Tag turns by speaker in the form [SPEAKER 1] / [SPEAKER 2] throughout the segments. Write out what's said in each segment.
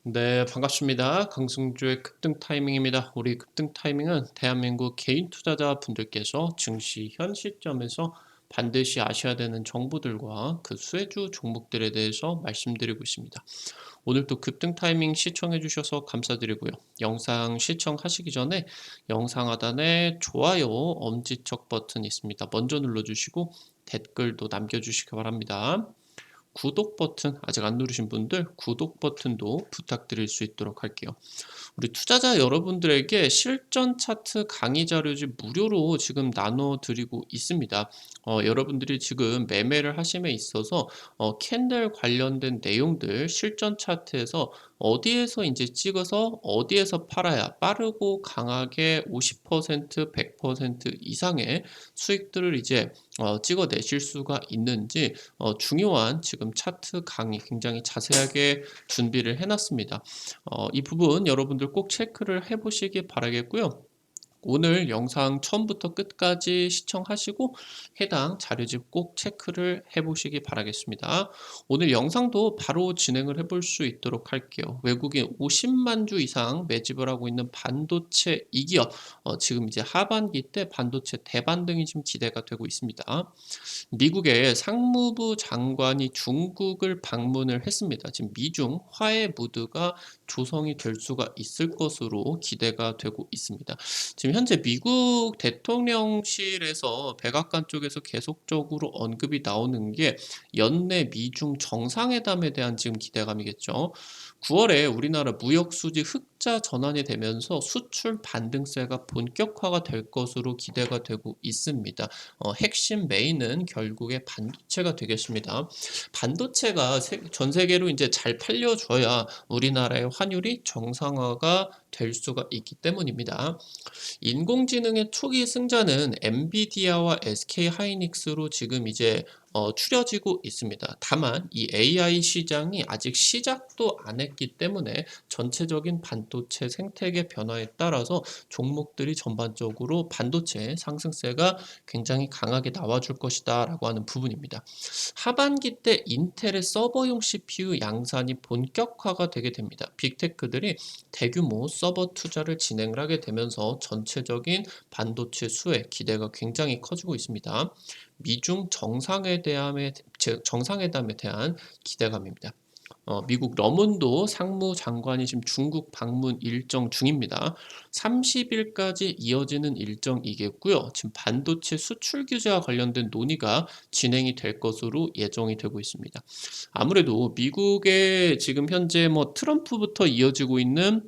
[SPEAKER 1] 네, 반갑습니다. 강승주의 급등 타이밍입니다. 우리 급등 타이밍은 대한민국 개인 투자자 분들께서 증시 현 시점에서 반드시 아셔야 되는 정보들과 그 수혜주 종목들에 대해서 말씀드리고 있습니다. 오늘도 급등 타이밍 시청해 주셔서 감사드리고요. 영상 시청하시기 전에 영상 하단에 좋아요, 엄지척 버튼 있습니다. 먼저 눌러주시고 댓글도 남겨주시기 바랍니다. 구독 버튼 아직 안 누르신 분들 구독 버튼도 부탁드릴 수 있도록 할게요. 우리 투자자 여러분들에게 실전 차트 강의 자료지 무료로 지금 나눠 드리고 있습니다. 여러분들이 지금 매매를 하심에 있어서 캔들 관련된 내용들 실전 차트에서 어디에서 이제 찍어서 어디에서 팔아야 빠르고 강하게 50% 100% 이상의 수익들을 이제 찍어내실 수가 있는지 중요한 지금 차트 강의 굉장히 자세하게 준비를 해놨습니다. 이 부분 여러분들 꼭 체크를 해보시기 바라겠고요. 오늘 영상 처음부터 끝까지 시청하시고 해당 자료집 꼭 체크를 해보시기 바라겠습니다. 오늘 영상도 바로 진행을 해볼 수 있도록 할게요. 외국인 50만 주 이상 매집을 하고 있는 반도체 이기업, 지금 이제 하반기 때 반도체 대반등이 지금 기대가 되고 있습니다. 미국의 상무부 장관이 중국을 방문을 했습니다. 지금 미중 화해 무드가 조성이 될 수가 있을 것으로 기대가 되고 있습니다. 지금 현재 미국 대통령실에서 백악관 쪽에서 계속적으로 언급이 나오는 게 연내 미중 정상회담에 대한 지금 기대감이겠죠. 9월에 우리나라 무역수지 흑자 전환이 되면서 수출 반등세가 본격화가 될 것으로 기대가 되고 있습니다. 핵심 메인은 결국에 반도체가 되겠습니다. 반도체가 전 세계로 이제 잘 팔려줘야 우리나라의 환율이 정상화가 될 수가 있기 때문입니다. 인공지능의 초기 승자는 엔비디아와 SK 하이닉스로 지금 이제 추려지고 있습니다. 다만 이 AI 시장이 아직 시작도 안 했기 때문에 전체적인 반도체 생태계 변화에 따라서 종목들이 전반적으로 반도체 상승세가 굉장히 강하게 나와줄 것이다 라고 하는 부분입니다. 하반기 때 인텔의 서버용 CPU 양산이 본격화가 되게 됩니다. 빅테크들이 대규모 서버 투자를 진행을 하게 되면서 전체적인 반도체 수혜 기대가 굉장히 커지고 있습니다. 미중 정상회담에 대한 기대감입니다. 미국 러문도 상무장관이 지금 중국 방문 일정 중입니다. 30일까지 이어지는 일정이겠고요. 지금 반도체 수출 규제와 관련된 논의가 진행이 될 것으로 예정이 되고 있습니다. 아무래도 미국의 지금 현재 뭐 트럼프부터 이어지고 있는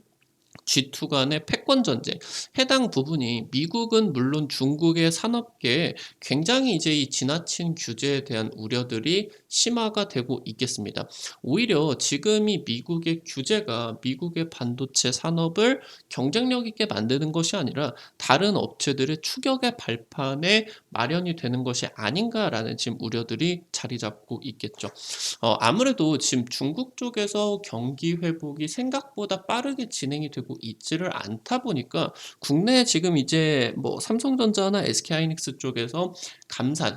[SPEAKER 1] G2 간의 패권 전쟁 해당 부분이 미국은 물론 중국의 산업계에 굉장히 이제 이 지나친 규제에 대한 우려들이 심화가 되고 있겠습니다. 오히려 지금 이 미국의 규제가 미국의 반도체 산업을 경쟁력 있게 만드는 것이 아니라 다른 업체들의 추격의 발판에 마련이 되는 것이 아닌가라는 지금 우려들이 자리 잡고 있겠죠. 아무래도 지금 중국 쪽에서 경기 회복이 생각보다 빠르게 진행이 되고 있지를 않다 보니까 국내에 지금 이제 뭐 삼성전자나 SK하이닉스 쪽에서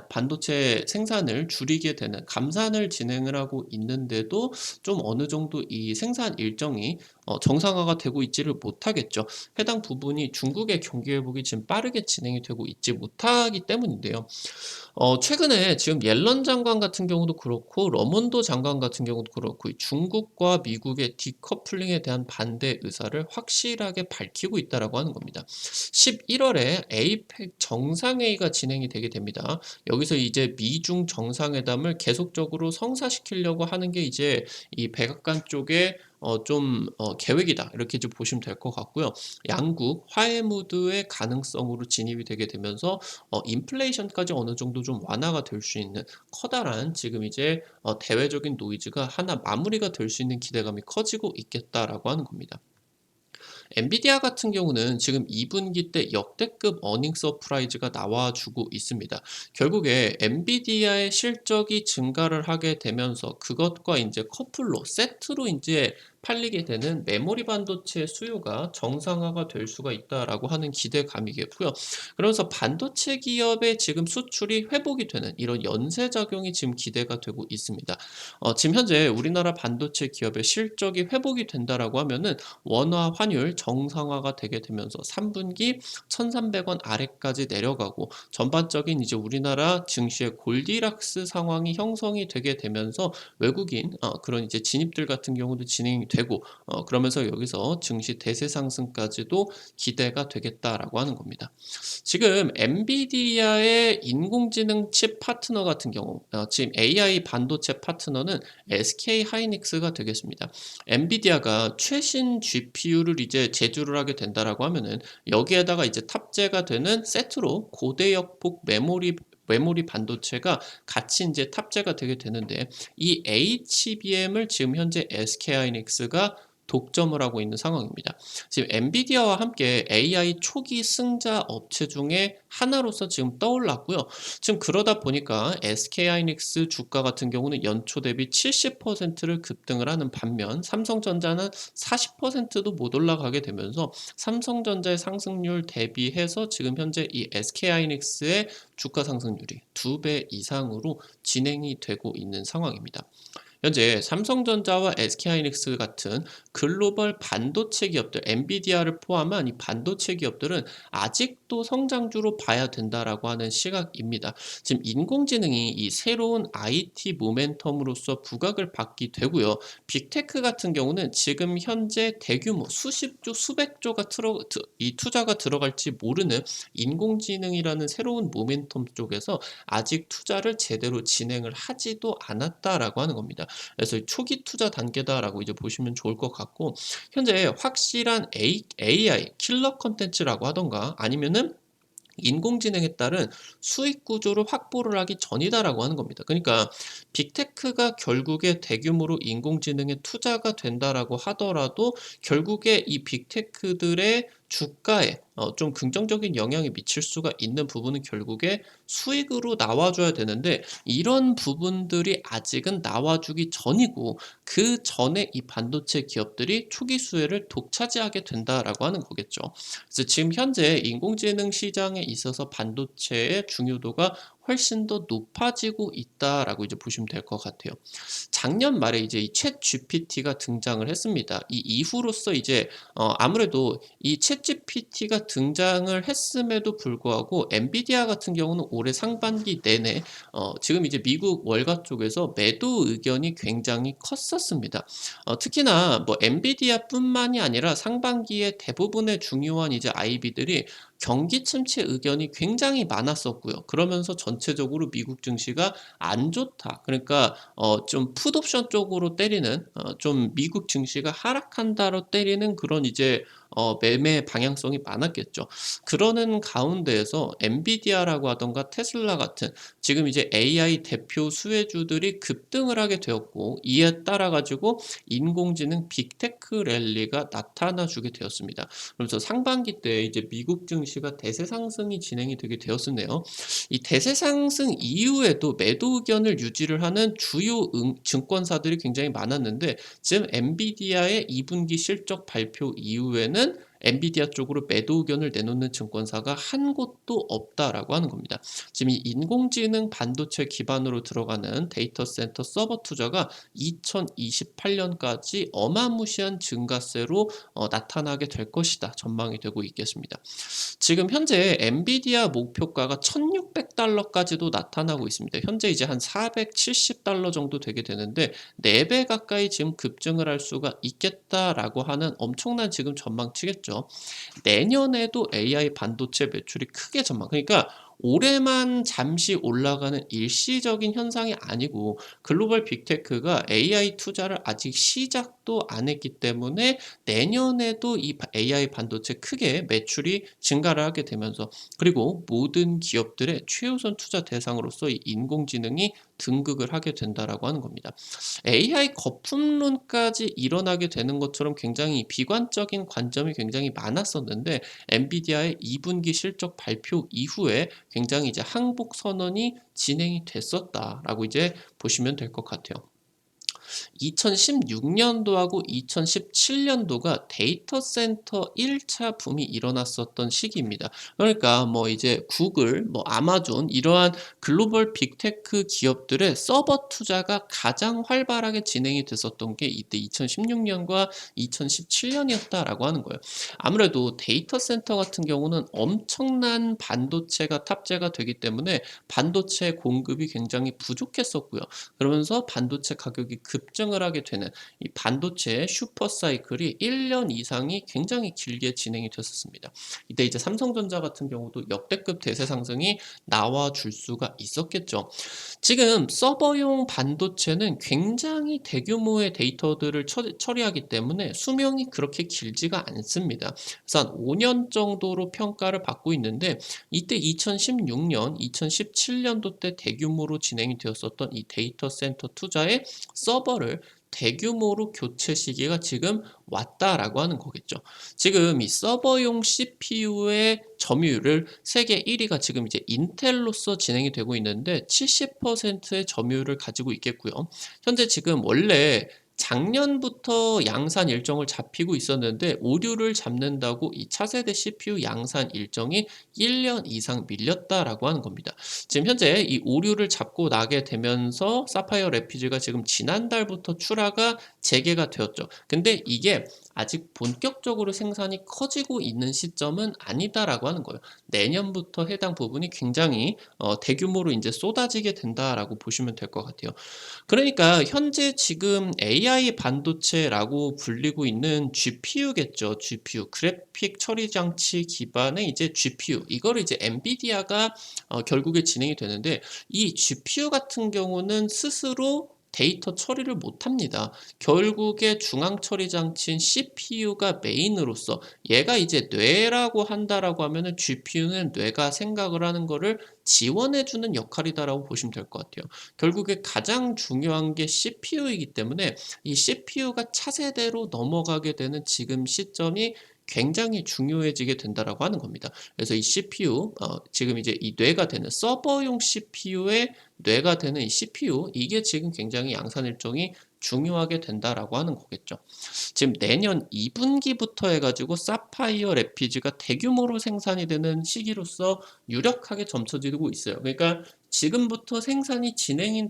[SPEAKER 1] 반도체 생산을 줄이게 되는 감산을 진행을 하고 있는데도 좀 어느 정도 이 생산 일정이 정상화가 되고 있지를 못하겠죠. 해당 부분이 중국의 경기 회복이 지금 빠르게 진행이 되고 있지 못하기 때문인데요. 최근에 지금 옐런 장관 같은 경우도 그렇고 러몬도 장관 같은 경우도 그렇고 이 중국과 미국의 디커플링에 대한 반대 의사를 확실하게 밝히고 있다라고 하는 겁니다. 11월에 에이펙 정상회의가 진행이 되게 됩니다. 여기서 이제 미중 정상회담을 계속적으로 성사시키려고 하는 게 이제 이 백악관 쪽에 계획이다 이렇게 좀 보시면 될 것 같고요. 양국 화해 무드의 가능성으로 진입이 되게 되면서 인플레이션까지 어느 정도 좀 완화가 될 수 있는 커다란 지금 이제 대외적인 노이즈가 하나 마무리가 될 수 있는 기대감이 커지고 있겠다라고 하는 겁니다. 엔비디아 같은 경우는 지금 2분기 때 역대급 어닝 서프라이즈가 나와주고 있습니다. 결국에 엔비디아의 실적이 증가를 하게 되면서 그것과 이제 커플로 세트로 이제 팔리게 되는 메모리 반도체 수요가 정상화가 될 수가 있다라고 하는 기대감이겠고요. 그러면서 반도체 기업의 지금 수출이 회복이 되는 이런 연쇄작용이 지금 기대가 되고 있습니다. 지금 현재 우리나라 반도체 기업의 실적이 회복이 된다라고 하면은 원화 환율 정상화가 되게 되면서 3분기 1,300원 아래까지 내려가고 전반적인 이제 우리나라 증시의 골디락스 상황이 형성이 되게 되면서 외국인 그런 이제 진입들 같은 경우도 진행이 되고 그러면서 여기서 증시 대세 상승까지도 기대가 되겠다라고 하는 겁니다. 지금 엔비디아의 인공지능 칩 파트너 같은 경우 지금 AI 반도체 파트너는 SK 하이닉스가 되겠습니다. 엔비디아가 최신 GPU를 이제 제조를 하게 된다라고 하면은 여기에다가 이제 탑재가 되는 세트로 고대역폭 메모리 반도체가 같이 이제 탑재가 되게 되는데 이 HBM을 지금 현재 SK 하이닉스가 독점을 하고 있는 상황입니다. 지금 엔비디아와 함께 AI 초기 승자 업체 중에 하나로서 지금 떠올랐고요. 지금 그러다 보니까 SK 하이닉스 주가 같은 경우는 연초 대비 70%를 급등을 하는 반면 삼성전자는 40%도 못 올라가게 되면서 삼성전자의 상승률 대비해서 지금 현재 이 SK 하이닉스의 주가 상승률이 2배 이상으로 진행이 되고 있는 상황입니다. 현재 삼성전자와 SK하이닉스 같은 글로벌 반도체 기업들, 엔비디아를 포함한 이 반도체 기업들은 아직도 성장주로 봐야 된다라고 하는 시각입니다. 지금 인공지능이 이 새로운 IT 모멘텀으로서 부각을 받게 되고요. 빅테크 같은 경우는 지금 현재 대규모 수십조, 수백조가 이 투자가 들어갈지 모르는 인공지능이라는 새로운 모멘텀 쪽에서 아직 투자를 제대로 진행을 하지도 않았다라고 하는 겁니다. 그래서 초기 투자 단계다라고 이제 보시면 좋을 것 같고 현재 확실한 AI 킬러 컨텐츠라고 하던가 아니면은 인공지능에 따른 수익 구조를 확보를 하기 전이다라고 하는 겁니다. 그러니까 빅테크가 결국에 대규모로 인공지능에 투자가 된다라고 하더라도 결국에 이 빅테크들의 주가에 좀 긍정적인 영향이 미칠 수가 있는 부분은 결국에 수익으로 나와줘야 되는데 이런 부분들이 아직은 나와주기 전이고 그 전에 이 반도체 기업들이 초기 수혜를 독차지하게 된다라고 하는 거겠죠. 그래서 지금 현재 인공지능 시장에 있어서 반도체의 중요도가 훨씬 더 높아지고 있다라고 이제 보시면 될 것 같아요. 작년 말에 이제 이 챗 GPT가 등장을 했습니다. 이 이후로써 이제 아무래도 이 챗 GPT가 등장을 했음에도 불구하고 엔비디아 같은 경우는 올해 상반기 내내 지금 이제 미국 월가 쪽에서 매도 의견이 굉장히 컸었습니다. 특히나 뭐 엔비디아뿐만이 아니라 상반기에 대부분의 중요한 이제 IB들이 경기 침체 의견이 굉장히 많았었고요. 그러면서 전체적으로 미국 증시가 안 좋다. 그러니까 좀 풋옵션 쪽으로 때리는 좀 미국 증시가 하락한다로 때리는 그런 이제 매매 방향성이 많았겠죠. 그러는 가운데에서 엔비디아라고 하던가 테슬라 같은 지금 이제 AI 대표 수혜주들이 급등을 하게 되었고 이에 따라 가지고 인공지능 빅테크 랠리가 나타나 주게 되었습니다. 그래서 상반기 때 이제 미국 증시가 대세 상승이 진행이 되게 되었었네요. 이 대세 상승 이후에도 매도 의견을 유지를 하는 주요 증권사들이 굉장히 많았는데 지금 엔비디아의 2분기 실적 발표 이후에는 엔비디아 쪽으로 매도 의견을 내놓는 증권사가 한 곳도 없다라고 하는 겁니다. 지금 이 인공지능 반도체 기반으로 들어가는 데이터 센터 서버 투자가 2028년까지 어마무시한 증가세로 나타나게 될 것이다. 전망이 되고 있겠습니다. 지금 현재 엔비디아 목표가가 1,600달러까지도 나타나고 있습니다. 현재 이제 한 470달러 정도 되게 되는데 4배 가까이 지금 급증을 할 수가 있겠다라고 하는 엄청난 지금 전망치겠죠. 내년에도 AI 반도체 매출이 크게 전망. 그러니까 올해만 잠시 올라가는 일시적인 현상이 아니고 글로벌 빅테크가 AI 투자를 아직 시작도 안 했기 때문에 내년에도 이 AI 반도체 크게 매출이 증가를 하게 되면서 그리고 모든 기업들의 최우선 투자 대상으로서 이 인공지능이 등극을 하게 된다라고 하는 겁니다. AI 거품론까지 일어나게 되는 것처럼 굉장히 비관적인 관점이 굉장히 많았었는데 엔비디아의 2분기 실적 발표 이후에 굉장히 이제 항복 선언이 진행이 됐었다라고 이제 보시면 될 것 같아요. 2016년도하고 2017년도가 데이터 센터 1차 붐이 일어났었던 시기입니다. 그러니까 뭐 이제 구글, 뭐 아마존 이러한 글로벌 빅테크 기업들의 서버 투자가 가장 활발하게 진행이 됐었던 게 이때 2016년과 2017년이었다라고 하는 거예요. 아무래도 데이터 센터 같은 경우는 엄청난 반도체가 탑재가 되기 때문에 반도체 공급이 굉장히 부족했었고요. 그러면서 반도체 가격이 급증을 하게 되는 이 반도체 슈퍼 사이클이 1년 이상이 굉장히 길게 진행이 됐었습니다. 이때 이제 삼성전자 같은 경우도 역대급 대세 상승이 나와줄 수가 있었겠죠. 지금 서버용 반도체는 굉장히 대규모의 데이터들을 처리하기 때문에 수명이 그렇게 길지가 않습니다. 그래서 한 5년 정도로 평가를 받고 있는데 이때 2016년, 2017년도 때 대규모로 진행이 되었었던 이 데이터 센터 투자의 서버를 대규모로 교체 시기가 지금 왔다라고 하는 거겠죠. 지금 이 서버용 CPU의 점유율을 세계 1위가 지금 이제 인텔로서 진행이 되고 있는데 70%의 점유율을 가지고 있겠고요. 현재 지금 원래 작년부터 양산 일정을 잡히고 있었는데 오류를 잡는다고 이 차세대 CPU 양산 일정이 1년 이상 밀렸다라고 하는 겁니다. 지금 현재 이 오류를 잡고 나게 되면서 사파이어 래피즈가 지금 지난달부터 출하가 재개가 되었죠. 근데 이게 아직 본격적으로 생산이 커지고 있는 시점은 아니다라고 하는 거예요. 내년부터 해당 부분이 굉장히 대규모로 이제 쏟아지게 된다라고 보시면 될 것 같아요. 그러니까 현재 지금 AI 반도체라고 불리고 있는 GPU겠죠. GPU, 그래픽 처리 장치 기반의 이제 GPU. 이거를 이제 엔비디아가 결국에 진행이 되는데 이 GPU 같은 경우는 스스로 데이터 처리를 못합니다. 결국에 중앙 처리 장치인 CPU가 메인으로서 얘가 이제 뇌라고 한다라고 하면은 GPU는 뇌가 생각을 하는 거를 지원해주는 역할이다라고 보시면 될 것 같아요. 결국에 가장 중요한 게 CPU이기 때문에 이 CPU가 차세대로 넘어가게 되는 지금 시점이 굉장히 중요해지게 된다라고 하는 겁니다. 그래서 이 CPU, 지금 이제 이 뇌가 되는 서버용 CPU의 뇌가 되는 이 CPU, 이게 지금 굉장히 양산 일정이 중요하게 된다라고 하는 거겠죠. 지금 내년 2분기부터 해가지고 사파이어 래피즈가 대규모로 생산이 되는 시기로서 유력하게 점쳐지고 있어요. 그러니까 지금부터 생산이 진행이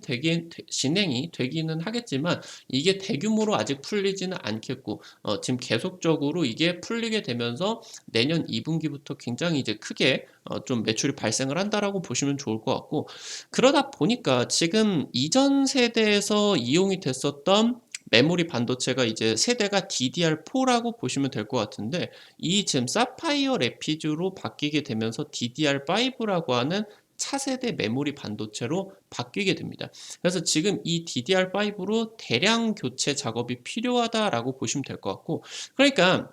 [SPEAKER 1] 되기는 하겠지만 이게 대규모로 아직 풀리지는 않겠고 지금 계속적으로 이게 풀리게 되면서 내년 2분기부터 굉장히 이제 크게 좀 매출이 발생을 한다라고 보시면 좋을 것 같고 그러다 보니까 지금 이전 세대에서 이용이 됐었던 메모리 반도체가 이제 세대가 DDR4라고 보시면 될 것 같은데 이 지금 사파이어 래피즈로 바뀌게 되면서 DDR5라고 하는 차세대 메모리 반도체로 바뀌게 됩니다. 그래서 지금 이 DDR5로 대량 교체 작업이 필요하다라고 보시면 될 것 같고 그러니까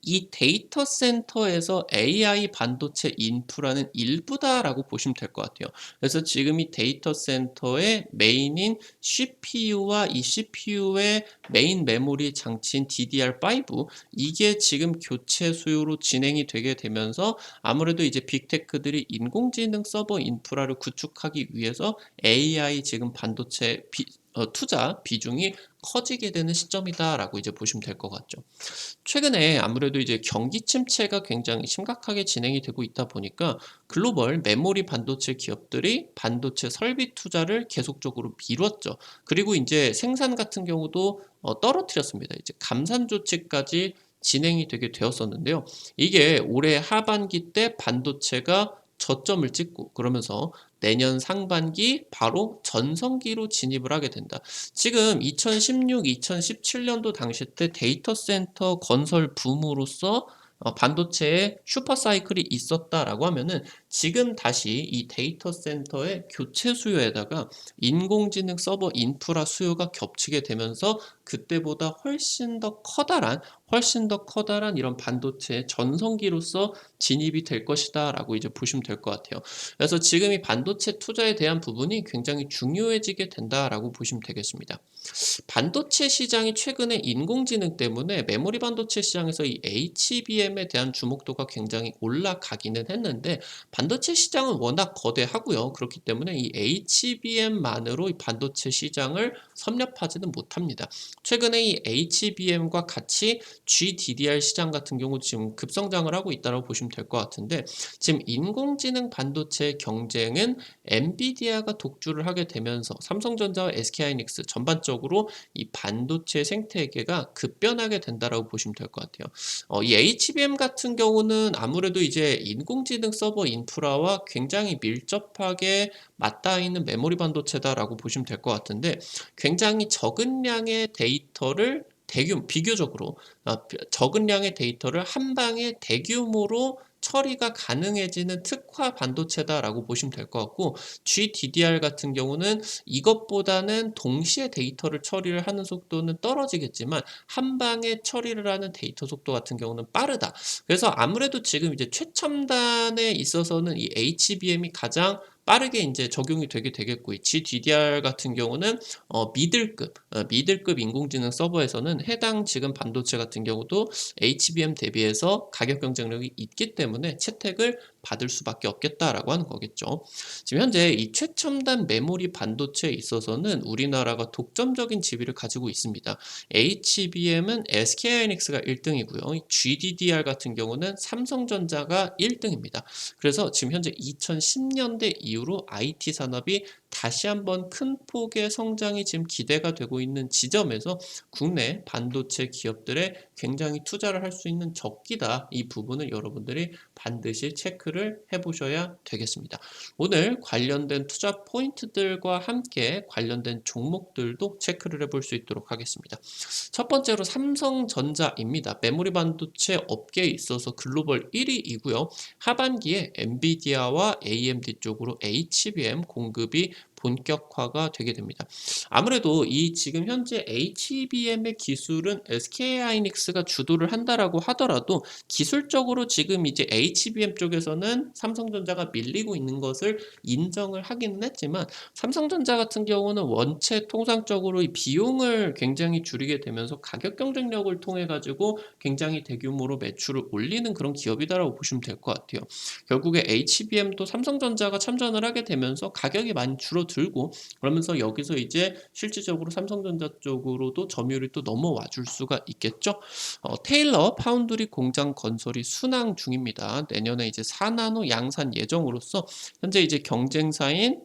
[SPEAKER 1] 이 데이터 센터에서 AI 반도체 인프라는 일부다라고 보시면 될 것 같아요. 그래서 지금 이 데이터 센터의 메인인 CPU와 이 CPU의 메인 메모리 장치인 DDR5 이게 지금 교체 수요로 진행이 되게 되면서 아무래도 이제 빅테크들이 인공지능 서버 인프라를 구축하기 위해서 AI 지금 반도체 투자 비중이 커지게 되는 시점이다라고 이제 보시면 될 것 같죠. 최근에 아무래도 이제 경기 침체가 굉장히 심각하게 진행이 되고 있다 보니까 글로벌 메모리 반도체 기업들이 반도체 설비 투자를 계속적으로 미뤘죠. 그리고 이제 생산 같은 경우도 떨어뜨렸습니다. 이제 감산 조치까지 진행이 되게 되었었는데요. 이게 올해 하반기 때 반도체가 저점을 찍고 그러면서 내년 상반기 바로 전성기로 진입을 하게 된다. 지금 2016, 2017년도 당시 때 데이터 센터 건설 붐으로써 반도체의 슈퍼 사이클이 있었다라고 하면은 지금 다시 이 데이터 센터의 교체 수요에다가 인공지능 서버 인프라 수요가 겹치게 되면서 그때보다 훨씬 더 커다란 이런 반도체 전성기로서 진입이 될 것이다라고 이제 보시면 될 것 같아요. 그래서 지금 이 반도체 투자에 대한 부분이 굉장히 중요해지게 된다라고 보시면 되겠습니다. 반도체 시장이 최근에 인공지능 때문에 메모리 반도체 시장에서 이 HBM에 대한 주목도가 굉장히 올라가기는 했는데 반도체 시장은 워낙 거대하고요. 그렇기 때문에 이 HBM만으로 이 반도체 시장을 섭렵하지는 못합니다. 최근에 이 HBM과 같이 GDDR 시장 같은 경우 지금 급성장을 하고 있다고 보시면 될 것 같은데, 지금 인공지능 반도체 경쟁은 엔비디아가 독주를 하게 되면서 삼성전자와 SK하이닉스 전반적으로 이 반도체 생태계가 급변하게 된다라고 보시면 될 것 같아요. 이 HBM 같은 경우는 아무래도 이제 인공지능 서버 인프라와 굉장히 밀접하게 맞닿아 있는 메모리 반도체다라고 보시면 될 것 같은데, 굉장히 적은 양의 데이터를 비교적으로 적은 양의 데이터를 한 방에 대규모로 처리가 가능해지는 특화 반도체다라고 보시면 될 것 같고, GDDR 같은 경우는 이것보다는 동시에 데이터를 처리를 하는 속도는 떨어지겠지만 한 방에 처리를 하는 데이터 속도 같은 경우는 빠르다. 그래서 아무래도 지금 이제 최첨단에 있어서는 이 HBM이 가장 빠르게 이제 적용이 되게 되겠고, 이 GDDR 같은 경우는 미들급 인공지능 서버에서는 해당 지금 반도체 같은 경우도 HBM 대비해서 가격 경쟁력이 있기 때문에 채택을 받을 수밖에 없겠다라고 하는 거겠죠. 지금 현재 이 최첨단 메모리 반도체에 있어서는 우리나라가 독점적인 지위를 가지고 있습니다. HBM은 SK하이닉스가 1등이고요. GDDR 같은 경우는 삼성전자가 1등입니다. 그래서 지금 현재 2010년대 이후로 IT 산업이 다시 한번 큰 폭의 성장이 지금 기대가 되고 있는 지점에서 국내 반도체 기업들의 굉장히 투자를 할 수 있는 적기다. 이 부분을 여러분들이 반드시 체크를 해보셔야 되겠습니다. 오늘 관련된 투자 포인트들과 함께 관련된 종목들도 체크를 해볼 수 있도록 하겠습니다. 첫 번째로 삼성전자입니다. 메모리 반도체 업계에 있어서 글로벌 1위이고요. 하반기에 엔비디아와 AMD 쪽으로 HBM 공급이 본격화가 되게 됩니다. 아무래도 이 지금 현재 HBM의 기술은 SK하이닉스가 주도를 한다라고 하더라도 기술적으로 지금 이제 HBM 쪽에서는 삼성전자가 밀리고 있는 것을 인정을 하기는 했지만, 삼성전자 같은 경우는 원체 통상적으로 이 비용을 굉장히 줄이게 되면서 가격 경쟁력을 통해 가지고 굉장히 대규모로 매출을 올리는 그런 기업이다라고 보시면 될 것 같아요. 결국에 HBM도 삼성전자가 참전을 하게 되면서 가격이 많이 줄어들고, 그러면서 여기서 이제 실질적으로 삼성전자 쪽으로도 점유율이 또 넘어와 줄 수가 있겠죠. 테일러 파운드리 공장 건설이 순항 중입니다. 내년에 이제 4나노 양산 예정으로서 현재 이제 경쟁사인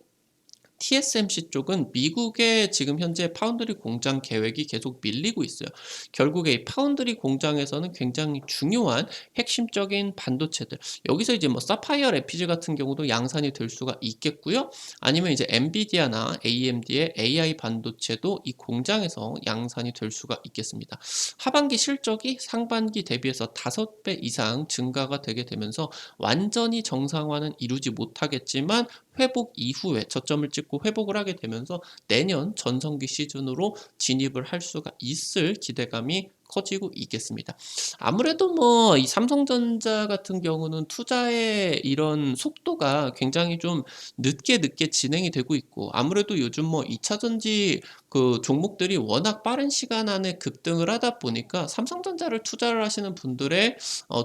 [SPEAKER 1] TSMC 쪽은 미국의 지금 현재 파운드리 공장 계획이 계속 밀리고 있어요. 결국에 이 파운드리 공장에서는 굉장히 중요한 핵심적인 반도체들, 여기서 이제 뭐 사파이어 래피즈 같은 경우도 양산이 될 수가 있겠고요. 아니면 이제 엔비디아나 AMD의 AI 반도체도 이 공장에서 양산이 될 수가 있겠습니다. 하반기 실적이 상반기 대비해서 5배 이상 증가가 되게 되면서 완전히 정상화는 이루지 못하겠지만 회복 이후에 저점을 찍고 회복을 하게 되면서 내년 전성기 시즌으로 진입을 할 수가 있을 기대감이 커지고 있겠습니다. 아무래도 뭐 이 삼성전자 같은 경우는 투자의 이런 속도가 굉장히 좀 늦게 진행이 되고 있고, 아무래도 요즘 뭐 2차 전지 그 종목들이 워낙 빠른 시간 안에 급등을 하다 보니까 삼성전자를 투자를 하시는 분들의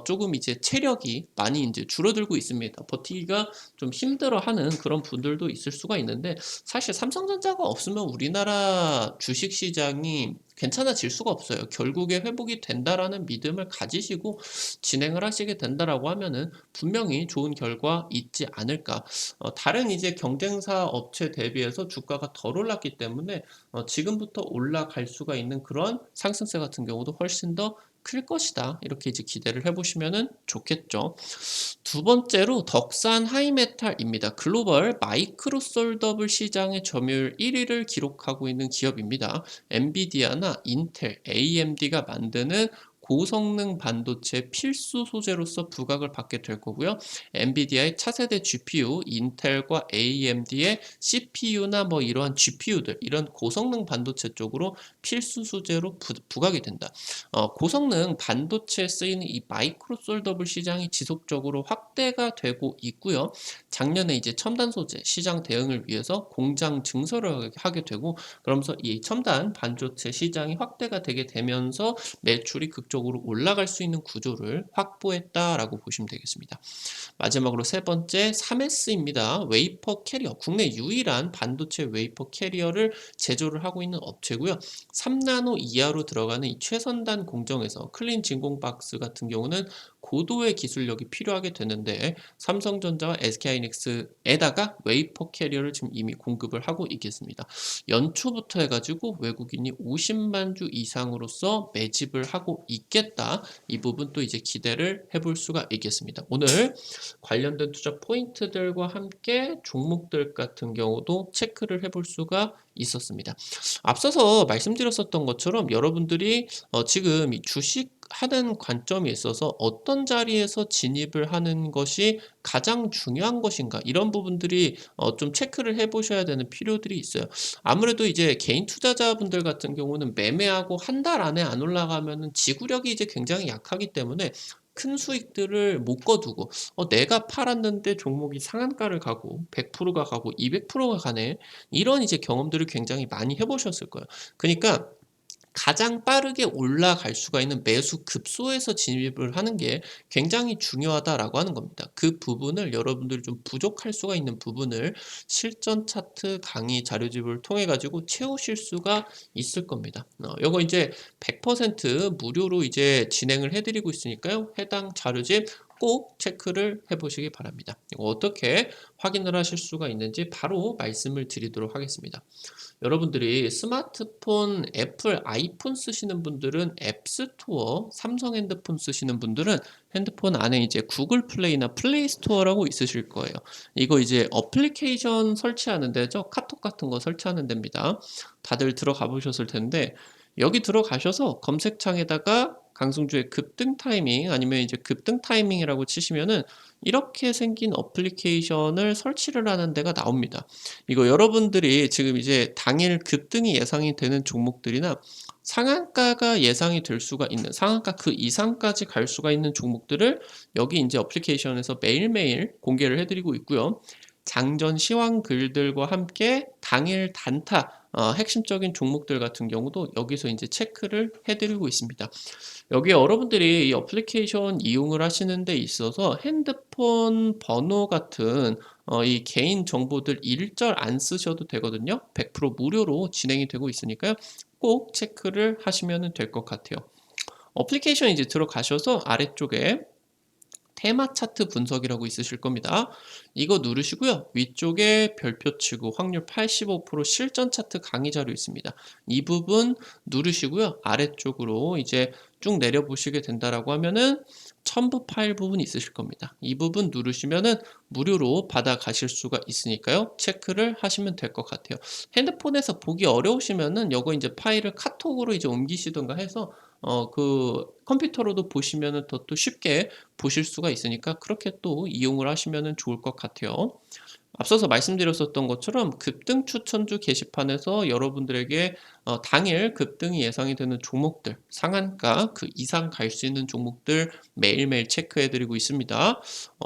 [SPEAKER 1] 조금 이제 체력이 많이 이제 줄어들고 있습니다. 버티기가 좀 힘들어하는 그런 분들도 있을 수가 있는데, 사실 삼성전자가 없으면 우리나라 주식시장이 괜찮아질 수가 없어요. 결국에 회복이 된다라는 믿음을 가지시고 진행을 하시게 된다라고 하면은 분명히 좋은 결과 있지 않을까. 다른 이제 경쟁사 업체 대비해서 주가가 덜 올랐기 때문에 지금부터 올라갈 수가 있는 그런 상승세 같은 경우도 훨씬 더 클 것이다. 이렇게 이제 기대를 해보시면 좋겠죠. 두 번째로 덕산 하이메탈입니다. 글로벌 마이크로 솔더블 시장의 점유율 1위를 기록하고 있는 기업입니다. 엔비디아나 인텔, AMD가 만드는 고성능 반도체 필수 소재로서 부각을 받게 될 거고요. 엔비디아의 차세대 GPU, 인텔과 AMD의 CPU나 뭐 이러한 GPU들, 이런 고성능 반도체 쪽으로 필수 소재로 부각이 된다. 고성능 반도체에 쓰이는 이 마이크로 솔더블 시장이 지속적으로 확대가 되고 있고요. 작년에 이제 첨단 소재 시장 대응을 위해서 공장 증설을 하게 되고, 그러면서 이 첨단 반도체 시장이 확대가 되게 되면서 매출이 지속적으로 올라갈 수 있는 구조를 확보했다라고 보시면 되겠습니다. 마지막으로 세 번째 3S입니다. 웨이퍼 캐리어. 국내 유일한 반도체 웨이퍼 캐리어를 제조를 하고 있는 업체고요. 3나노 이하로 들어가는 이 최선단 공정에서 클린 진공 박스 같은 경우는 고도의 기술력이 필요하게 되는데 삼성전자와 SK하이닉스에다가 웨이퍼 캐리어를 지금 이미 공급을 하고 있겠습니다. 연초부터 해가지고 외국인이 50만 주 이상으로서 매집을 하고 있겠다. 이 부분 또 이제 기대를 해볼 수가 있겠습니다. 오늘 관련된 투자 포인트들과 함께 종목들 같은 경우도 체크를 해볼 수가 있었습니다. 앞서서 말씀드렸었던 것처럼 여러분들이 지금 이 주식 하는 관점에 있어서 어떤 자리에서 진입을 하는 것이 가장 중요한 것인가 이런 부분들이 좀 체크를 해보셔야 되는 필요들이 있어요. 아무래도 이제 개인 투자자분들 같은 경우는 매매하고 한 달 안에 안 올라가면은 지구력이 이제 굉장히 약하기 때문에 큰 수익들을 못 거두고 내가 팔았는데 종목이 상한가를 가고 100%가 가고 200%가 가네 이런 이제 경험들을 굉장히 많이 해보셨을 거예요. 그러니까 가장 빠르게 올라갈 수가 있는 매수 급소에서 진입을 하는 게 굉장히 중요하다라고 하는 겁니다. 그 부분을 여러분들이 좀 부족할 수가 있는 부분을 실전 차트 강의 자료집을 통해 가지고 채우실 수가 있을 겁니다. 요거 이제 100% 무료로 이제 진행을 해드리고 있으니까요. 해당 자료집 꼭 체크를 해보시기 바랍니다. 이거 어떻게 확인을 하실 수가 있는지 바로 말씀을 드리도록 하겠습니다. 여러분들이 스마트폰, 애플, 아이폰 쓰시는 분들은 앱스토어, 삼성 핸드폰 쓰시는 분들은 핸드폰 안에 이제 구글 플레이나 플레이 스토어라고 있으실 거예요. 이거 이제 어플리케이션 설치하는 데죠. 카톡 같은 거 설치하는 데입니다. 다들 들어가 보셨을 텐데 여기 들어가셔서 검색창에다가 강승주의 급등 타이밍 아니면 이제 급등 타이밍이라고 치시면은 이렇게 생긴 어플리케이션을 설치를 하는 데가 나옵니다. 이거 여러분들이 지금 이제 당일 급등이 예상이 되는 종목들이나 상한가가 예상이 될 수가 있는 상한가 그 이상까지 갈 수가 있는 종목들을 여기 이제 어플리케이션에서 매일매일 공개를 해드리고 있고요. 장전 시황 글들과 함께 당일 단타 핵심적인 종목들 같은 경우도 여기서 이제 체크를 해드리고 있습니다. 여기 여러분들이 이 어플리케이션 이용을 하시는 데 있어서 핸드폰 번호 같은 이 개인 정보들 일절 안 쓰셔도 되거든요. 100% 무료로 진행이 되고 있으니까요. 꼭 체크를 하시면 될 것 같아요. 어플리케이션 이제 들어가셔서 아래쪽에 테마 차트 분석이라고 있으실 겁니다. 이거 누르시고요. 위쪽에 별표 치고 확률 85% 실전 차트 강의 자료 있습니다. 이 부분 누르시고요. 아래쪽으로 이제 쭉 내려보시게 된다라고 하면은 첨부 파일 부분이 있으실 겁니다. 이 부분 누르시면은 무료로 받아 가실 수가 있으니까요. 체크를 하시면 될 것 같아요. 핸드폰에서 보기 어려우시면은 요거 이제 파일을 카톡으로 이제 옮기시던가 해서 그 컴퓨터로도 보시면은 더 또 쉽게 보실 수가 있으니까 그렇게 또 이용을 하시면 좋을 것 같아요. 앞서서 말씀드렸었던 것처럼 급등 추천주 게시판에서 여러분들에게 당일 급등이 예상이 되는 종목들, 상한가 그 이상 갈 수 있는 종목들 매일매일 체크해드리고 있습니다.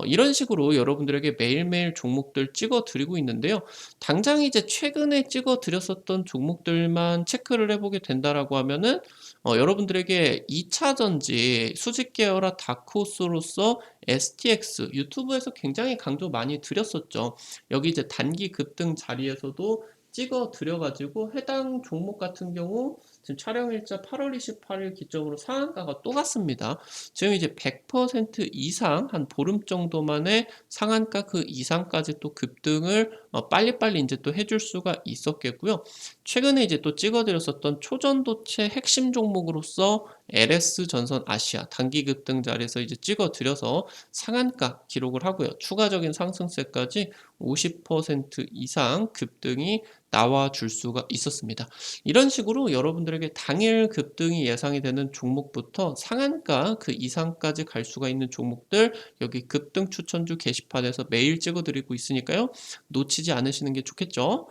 [SPEAKER 1] 이런 식으로 여러분들에게 매일매일 종목들 찍어드리고 있는데요. 당장 이제 최근에 찍어드렸었던 종목들만 체크를 해보게 된다라고 하면은 여러분들에게 2차전지 수직 계열화 다크호스로서 STX 유튜브에서 굉장히 강조 많이 드렸었죠. 여기 이제 단기 급등 자리에서도 찍어 드려가지고 해당 종목 같은 경우 지금 촬영일자 8월 28일 기점으로 상한가가 또 갔습니다. 지금 이제 100% 이상 한 보름 정도 만에 상한가 그 이상까지 또 급등을 빨리빨리 이제 또 해줄 수가 있었겠고요. 최근에 이제 또 찍어드렸었던 초전도체 핵심 종목으로서 LS 전선 아시아 단기 급등 자리에서 이제 찍어드려서 상한가 기록을 하고요. 추가적인 상승세까지 50% 이상 급등이 나와 줄 수가 있었습니다. 이런 식으로 여러분들에게 당일 급등이 예상이 되는 종목부터 상한가 그 이상까지 갈 수가 있는 종목들 여기 급등 추천주 게시판에서 매일 찍어드리고 있으니까요. 놓치지 않으시는 게 좋겠죠.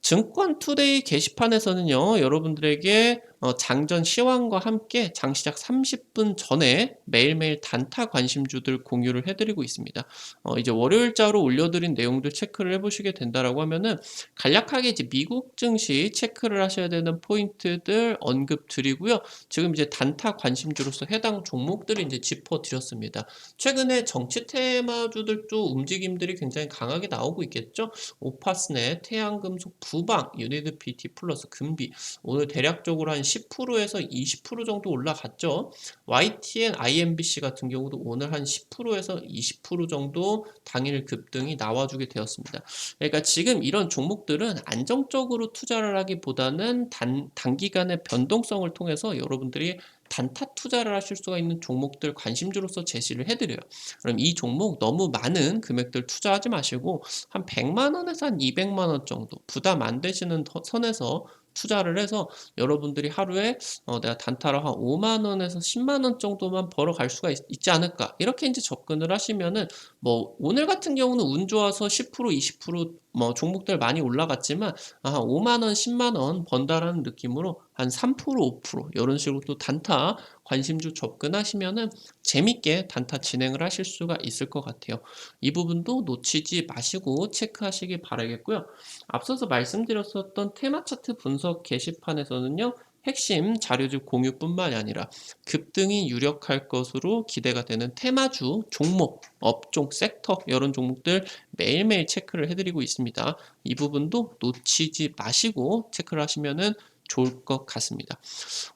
[SPEAKER 1] 증권 투데이 게시판에서는요, 여러분들에게 장전 시황과 함께 장 시작 30분 전에 매일매일 단타 관심주들 공유를 해 드리고 있습니다. 이제 월요일자로 올려드린 내용들 체크를 해 보시게 된다라고 하면은 간략하게 이제 미국 증시 체크를 하셔야 되는 포인트들 언급 드리고요. 지금 이제 단타 관심주로서 해당 종목들을 이제 짚어 드렸습니다. 최근에 정치 테마주들도 움직임들이 굉장히 강하게 나오고 있겠죠. 오파스넷, 태양금속, 부방, 유니드 PT 플러스, 금비 오늘 대략적으로 한 10%에서 20% 정도 올라갔죠. YTN, IMBC 같은 경우도 오늘 한 10%에서 20% 정도 당일 급등이 나와주게 되었습니다. 그러니까 지금 이런 종목들은 안정적으로 투자를 하기보다는 단기간의 변동성을 통해서 여러분들이 단타 투자를 하실 수가 있는 종목들 관심주로서 제시를 해드려요. 그럼 이 종목 너무 많은 금액들 투자하지 마시고 한 100만 원에서 한 200만 원 정도 부담 안 되시는 선에서 투자를 해서 여러분들이 하루에 내가 단타로 한 5만 원에서 10만 원 정도만 벌어갈 수가 있지 않을까 이렇게 이제 접근을 하시면은 뭐 오늘 같은 경우는 운 좋아서 10% 20%뭐 종목들 많이 올라갔지만 한 5만 원 10만 원 번다라는 느낌으로 한 3% 5% 이런 식으로 또 단타 관심주 접근하시면은 재밌게 단타 진행을 하실 수가 있을 것 같아요. 이 부분도 놓치지 마시고 체크하시기 바라겠고요. 앞서서 말씀드렸었던 테마 차트 분석 게시판에서는요. 핵심 자료집 공유뿐만이 아니라 급등이 유력할 것으로 기대가 되는 테마주, 종목, 업종, 섹터 이런 종목들 매일매일 체크를 해드리고 있습니다. 이 부분도 놓치지 마시고 체크를 하시면은 좋을 것 같습니다.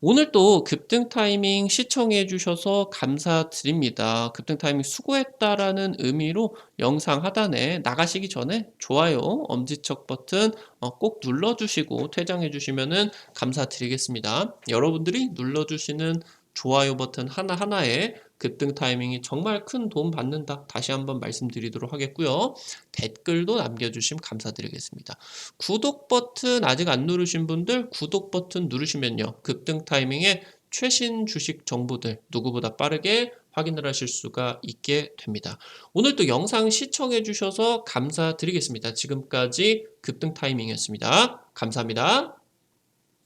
[SPEAKER 1] 오늘 또 급등 타이밍 시청해 주셔서 감사드립니다. 급등 타이밍 수고했다라는 의미로 영상 하단에 나가시기 전에 좋아요, 엄지척 버튼 꼭 눌러주시고 퇴장해 주시면 감사드리겠습니다. 여러분들이 눌러주시는 좋아요 버튼 하나하나에 급등 타이밍이 정말 큰 도움 받는다. 다시 한번 말씀드리도록 하겠고요. 댓글도 남겨주시면 감사드리겠습니다. 구독 버튼 아직 안 누르신 분들 구독 버튼 누르시면요. 급등 타이밍에 최신 주식 정보들 누구보다 빠르게 확인을 하실 수가 있게 됩니다. 오늘도 영상 시청해 주셔서 감사드리겠습니다. 지금까지 급등 타이밍이었습니다. 감사합니다.